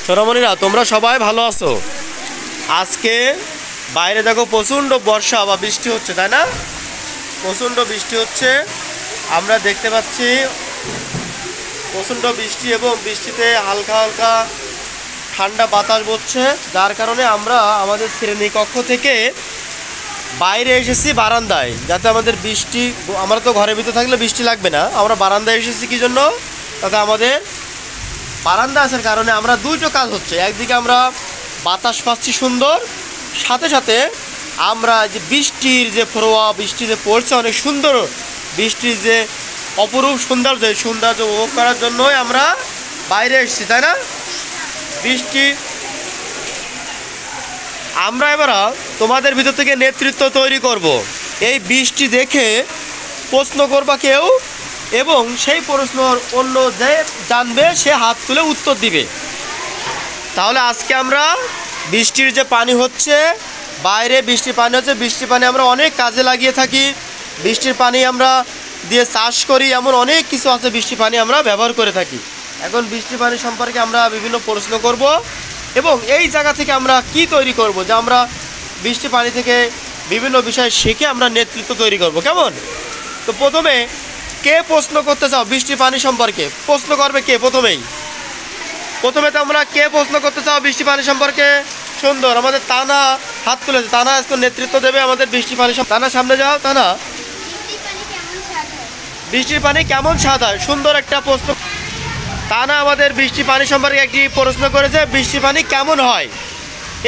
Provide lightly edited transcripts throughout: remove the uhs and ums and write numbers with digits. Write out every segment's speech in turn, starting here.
সোনামণিরা তোমরা সবাই ভালো আছো? আজকে বাইরে দেখো প্রচণ্ড বর্ষা বা বৃষ্টি হচ্ছে, তাই না? প্রচণ্ড বৃষ্টি হচ্ছে, আমরা দেখতে পাচ্ছি প্রচণ্ড বৃষ্টি এবং বৃষ্টিতে হালকা হালকা ঠান্ডা বাতাস বইছে, যার কারণে আমরা আমাদের শ্রেণীকক্ষ থেকে বাইরে এসেছি বারান্দায়, যাতে আমাদের বৃষ্টি, আমরা তো ঘরের ভিতরে থাকলে বৃষ্টি লাগবে না, আমরা বারান্দায় এসেছি কী জন্য? তাতে আমাদের বারান্দা আসার কারণে আমরা দুটো কাজ হচ্ছে। একদিকে আমরা বাতাস পাচ্ছি সুন্দর, সাথে সাথে আমরা যে বৃষ্টির যে ফোঁয়া, বৃষ্টি যে পড়ছে অনেক সুন্দর, বৃষ্টির যে অপরূপ সৌন্দর্য উপভোগ করার জন্যই আমরা বাইরে এসেছি, তাই না? বৃষ্টি আমরা এবার তোমাদের ভিতর থেকে নেতৃত্ব তৈরি করব। এই বৃষ্টি দেখে প্রশ্ন করবা কেউ, এবং সেই প্রশ্নর অন্য যে জানবে সে হাত তুলে উত্তর দিবে। তাহলে আজকে আমরা বৃষ্টির যে পানি হচ্ছে, বাইরে বৃষ্টির পানি হচ্ছে, বৃষ্টির পানি আমরা অনেক কাজে লাগিয়ে থাকি, বৃষ্টির পানি আমরা দিয়ে চাষ করি, এমন অনেক কিছু আছে বৃষ্টির পানি আমরা ব্যবহার করে থাকি। এখন বৃষ্টির পানি সম্পর্কে আমরা বিভিন্ন প্রশ্ন করব, এবং এই জায়গা থেকে আমরা কি তৈরি করব, যে আমরা বৃষ্টির পানি থেকে বিভিন্ন বিষয় শিখে আমরা নেতৃত্ব তৈরি করব। কেমন? তো প্রথমে কে প্রশ্ন করতে চাও বৃষ্টির পানি সম্পর্কে? প্রশ্ন করবে কে প্রথমে তো আমরা কে প্রশ্ন করতে চাও বৃষ্টির পানি সম্পর্কে? সুন্দর, আমাদের তানা হাত তুলেছে। তানা আজকে নেতৃত্ব দেবে আমাদের বৃষ্টির পানি। তানা সামনে যাও। তানা, বৃষ্টির পানি কেমন স্বাদ হয়? সুন্দর একটা প্রশ্ন। তানা আমাদের বৃষ্টির পানি সম্পর্কে একটি প্রশ্ন করেছে, বৃষ্টির পানি কেমন হয়।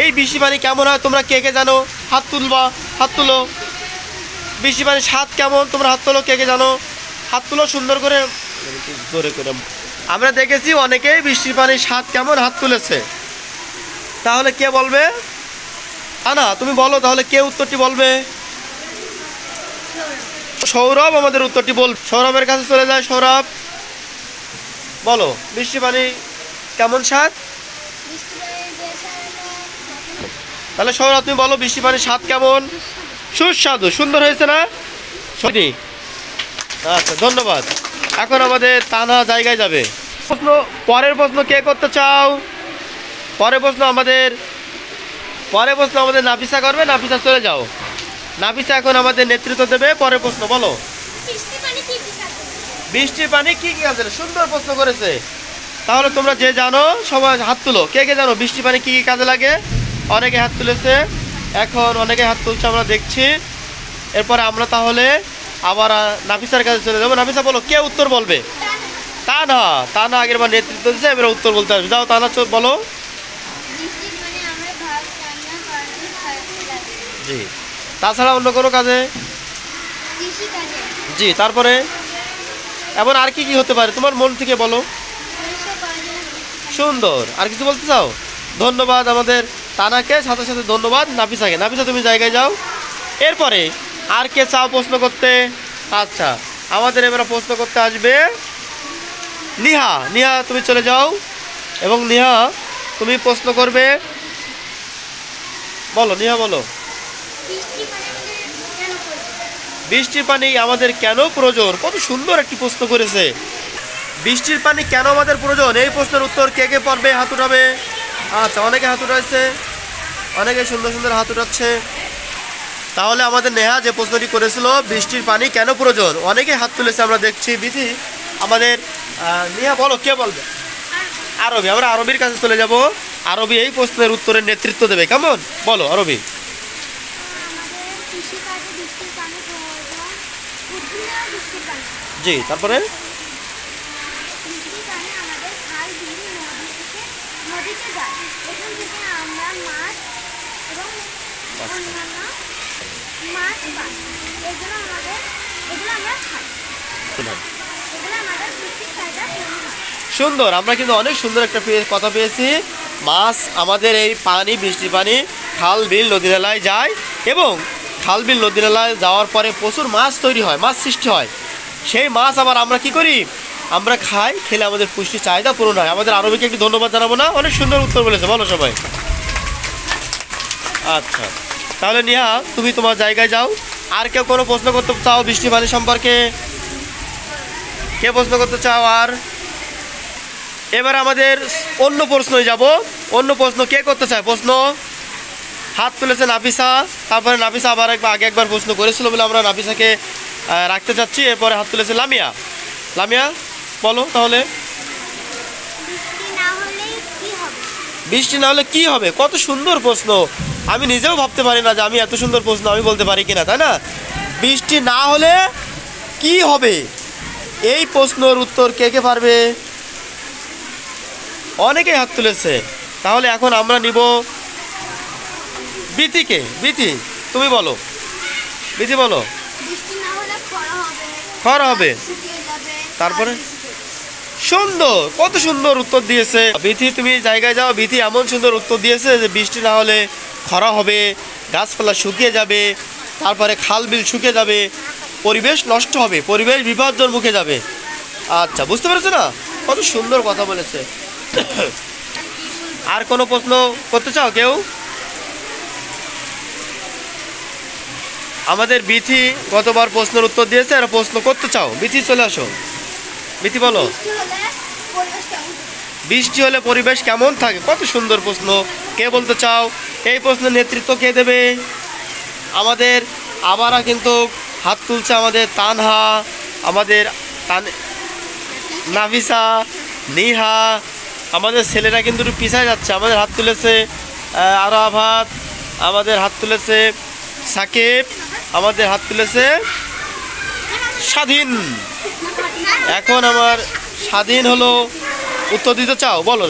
এই বৃষ্টির পানি কেমন হয় তোমরা কে কে জানো? হাত তুলবা, হাত তুলো। বৃষ্টির পানির স্বাদ কেমন তোমরা হাত তোলো, কে কে জানো? হাত তুলো সুন্দর করে, জোরে করে। আমরা দেখেছি অনেকেই বৃষ্টির পানির স্বাদ কেমন হাত তুলেছে। তাহলে কে বলবে? না, তুমি বলো তাহলে, কে উত্তরটি বলবে? সৌরভ আমাদের উত্তরটি বল। সৌরভের কাছে চলে যায়। সৌরভ বলো, বৃষ্টির পানি কেমন স্বাদ? তাহলে সৌরভ তুমি বলো, বৃষ্টির পানির স্বাদ কেমন? সুস্বাদু। সুন্দর হয়েছে না? সঠিক। আচ্ছা, ধন্যবাদ। এখন আমাদের তানা জায়গায় যাবে। পরের প্রশ্ন কে করতে চাও? পরের প্রশ্ন আমাদের নাফিসা করবে। নাফিসা চলে যাও। নাফিসা এখন আমাদের নেতৃত্ব দেবে। পরের প্রশ্ন বলো, বৃষ্টির পানি কি কি কাজে? সুন্দর প্রশ্ন করেছে। তাহলে তোমরা যে জানো সবাই হাত তুলো। কে কে জানো বৃষ্টির পানি কি কি কাজে লাগে? অনেকে হাত তুলেছে, এখন অনেকে হাত তুলছে, আমরা দেখছি। এরপরে আমরা তাহলে আবার নাফিসার কাছে চলে যাবো। নাফিসা বলো, কে উত্তর বলবে? তানা আগের বার নেতৃত্ব দিচ্ছে, এবার উত্তর বলতে হবে। যাও তানা বলো। জি, তাছাড়া অন্য কোনো কাজে? জি, তারপরে এমন আর কি কি হতে পারে তোমার মন থেকে বলো। সুন্দর। আর কিছু বলতে চাও? ধন্যবাদ আমাদের তানাকে, সাথে সাথে ধন্যবাদ নাফিসাকে। নাফিসা তুমি জায়গায় যাও। এরপরে আর কে চাও প্রশ্ন করতে? আচ্ছা, আমাদের এবারে প্রশ্ন করতে আসবে নিহা। নিহা তুমি চলে যাও, এবং নিহা তুমি প্রশ্ন করবে। বলো নিহা, বলো বৃষ্টির পানি আমাদের কেন প্রয়োজন? কত সুন্দর একটি প্রশ্ন করেছে। বৃষ্টির পানি কেন আমাদের প্রয়োজন, এই প্রশ্নের উত্তর কে কে পারবে? হাত উঠাবে। আচ্ছা, অনেকে হাত উঠাচ্ছে, অনেকে সুন্দর সুন্দর হাত উঠাচ্ছে। তাহলে আমাদের নেহা যে প্রশ্নটি করেছিল বৃষ্টির পানি কেন প্রয়োজন, অনেকে হাত তুলেছে আমরা দেখছি। বিধি আমাদের নেহা বলো, কে বলবে? আরবি। আমরা আরবির কাছে চলে যাব। আরবি এই প্রশ্নের উত্তরের নেতৃত্ব দেবে। কেমন? বলো আরবি। জি, তারপরে সুন্দর। আমরা কিন্তু অনেক সুন্দর একটা কথা পেয়েছি। মাছ আমাদের এই পানি, বৃষ্টির পানি খাল বিল নদী নালায় যায়, এবং খাল বিল নদী নালায় যাওয়ার পরে প্রচুর মাছ তৈরি হয়, মাছ সৃষ্টি হয়। সেই মাছ আবার আমরা কি করি? আমরা খাই, খেলে আমাদের পুষ্টি চাহিদা পূরণ হয়। আমাদের আরবিকে একটু ধন্যবাদ জানাবো না? অনেক সুন্দর উত্তর বলেছে, বলো সবাই। আচ্ছা, তাহলে নিহা তুমি তোমার জায়গায় যাও। আর কেউ কোনো প্রশ্ন করতে চাও বৃষ্টির পানি সম্পর্কে? কে প্রশ্ন করতে চাও? আর এবার আমাদের অন্য প্রশ্নে যাব। অন্য প্রশ্ন কে করতে চায়? প্রশ্ন হাত তুলেছে নাফিসা, তারপরে নাফিসা আবার আগে একবার প্রশ্ন করেছিল বলে আমরা নাফিসাকে রাখতে চাচ্ছি। এরপরে হাত তুলেছে লামিয়া। লামিয়া বলো তাহলে। বৃষ্টি না হলে কি হবে? কত সুন্দর প্রশ্ন, আমি নিজেও ভাবতে পারি না যে আমি এত সুন্দর প্রশ্ন আমি বলতে পারি কিনা, তাই না? বৃষ্টি না হলে কি হবে, এই প্রশ্নের উত্তর কে কে পারবে? অনেকেই হাত তুলেছে। তাহলে এখন আমরা নিব বিথিকে। বিথি তুমি বলো, বিথি বলো। খরা হবে, তারপরে সুন্দর, কত সুন্দর উত্তর দিয়েছে বিথি। তুমি জায়গায় যাও, বিথি এমন সুন্দর উত্তর দিয়েছে যে বৃষ্টি না হলে খরা হবে, গাছপালা শুকিয়ে যাবে, তারপরে খাল বিল শুকিয়ে যাবে, পরিবেশ নষ্ট হবে, পরিবেশ বিপর্যয়ের মুখে যাবে। আচ্ছা, বুঝতে পেরেছো না? কত সুন্দর কথা বলেছে। আর কোনো প্রশ্ন করতে চাও কেউ? আমাদের বিথি গতবার প্রশ্নের উত্তর দিয়েছে, আর প্রশ্ন করতে চাও? বিথি চলে আসো, বিথি বলো। বৃষ্টি হলে পরিবেশ কেমন থাকে? কত সুন্দর প্রশ্ন, কে বলতে চাও? এই প্রশ্নের নেতৃত্ব কে দেবে? আমাদের আবারও কিন্তু হাত তুলছে আমাদের তানহা, আমাদের নাফিসা, নিহা। আমাদের ছেলেরা কিন্তু একটু পিছায় যাচ্ছে। আমাদের হাত তুলেছে আরাফাত, আমাদের হাত তুলেছে সাকিব, আমাদের হাত তুলেছে স্বাধীন। এখন আমার স্বাধীন হলো উত্তর দিতে চাও? বলো,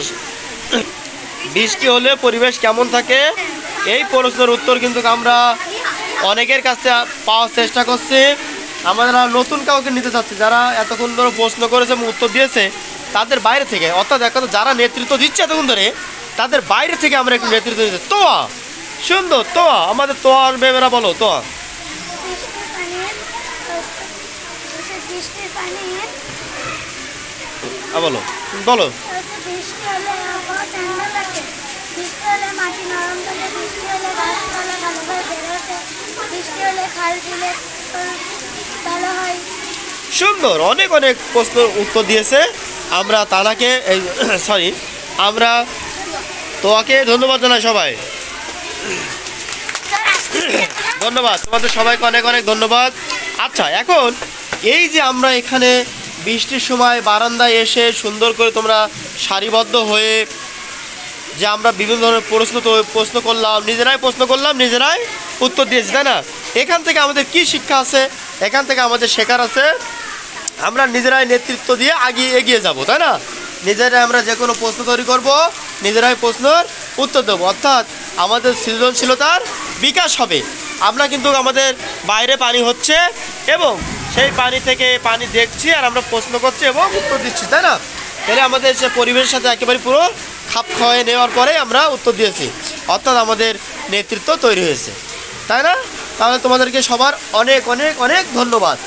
বৃষ্টি হলে পরিবেশ কেমন থাকে? এই প্রশ্নের উত্তর কিন্তু আমরা অনেকের কাছে পাওয়ার চেষ্টা করছি। আমরা নতুন কাউকে নিতে চাচ্ছি যারা এতক্ষণ ধরে প্রশ্ন করেছে এবং উত্তর দিয়েছে তাদের বাইরে থেকে, অর্থাৎ যারা নেতৃত্ব দিচ্ছে এতক্ষণ ধরে তাদের বাইরে থেকে আমরা একটু নেতৃত্ব দিচ্ছি। তোয়া, সুন্দর তোয়া, আমাদের তোয়ার বেবেরা বলো। তোয়া বলো, বলো। সুন্দর, অনেক অনেক প্রশ্নের উত্তর দিয়েছে। আমরা তানাকে সরি আমরা তোয়াকে ধন্যবাদ জানাই সবাই। ধন্যবাদ তোমাদের সবাইকে, অনেক অনেক ধন্যবাদ। আচ্ছা, এখন এই যে আমরা এখানে বৃষ্টির সময় বারান্দায় এসে সুন্দর করে তোমরা সারিবদ্ধ হয়ে যে আমরা বিভিন্ন ধরনের প্রশ্ন করলাম, নিজেরাই প্রশ্ন করলাম, নিজেরাই উত্তর দিয়েছি, তাই না? এখান থেকে আমাদের কি শিক্ষা আছে? এখান থেকে আমাদের শেখার আছে আমরা নিজেরাই নেতৃত্ব দিয়ে এগিয়ে যাব, তাই না? নিজেরাই আমরা যে কোনো প্রশ্ন তৈরি করব, নিজেরাই প্রশ্নের উত্তর দেবো, অর্থাৎ আমাদের সৃজনশীলতার বিকাশ হবে। আমরা কিন্তু আমাদের বাইরে পানি হচ্ছে এবং সেই পানি থেকে পানি দেখছি আর আমরা প্রশ্ন করছি এবং উত্তর দিচ্ছি, তাই না? তাহলে আমাদের সে পরিবেশের সাথে একেবারে পুরো খাপ খাওয়াই নেওয়ার পরে আমরা উত্তর দিয়েছি, অর্থাৎ আমাদের নেতৃত্ব তৈরি হয়েছে, তাই না? তাহলে তোমাদেরকে সবার অনেক অনেক অনেক ধন্যবাদ।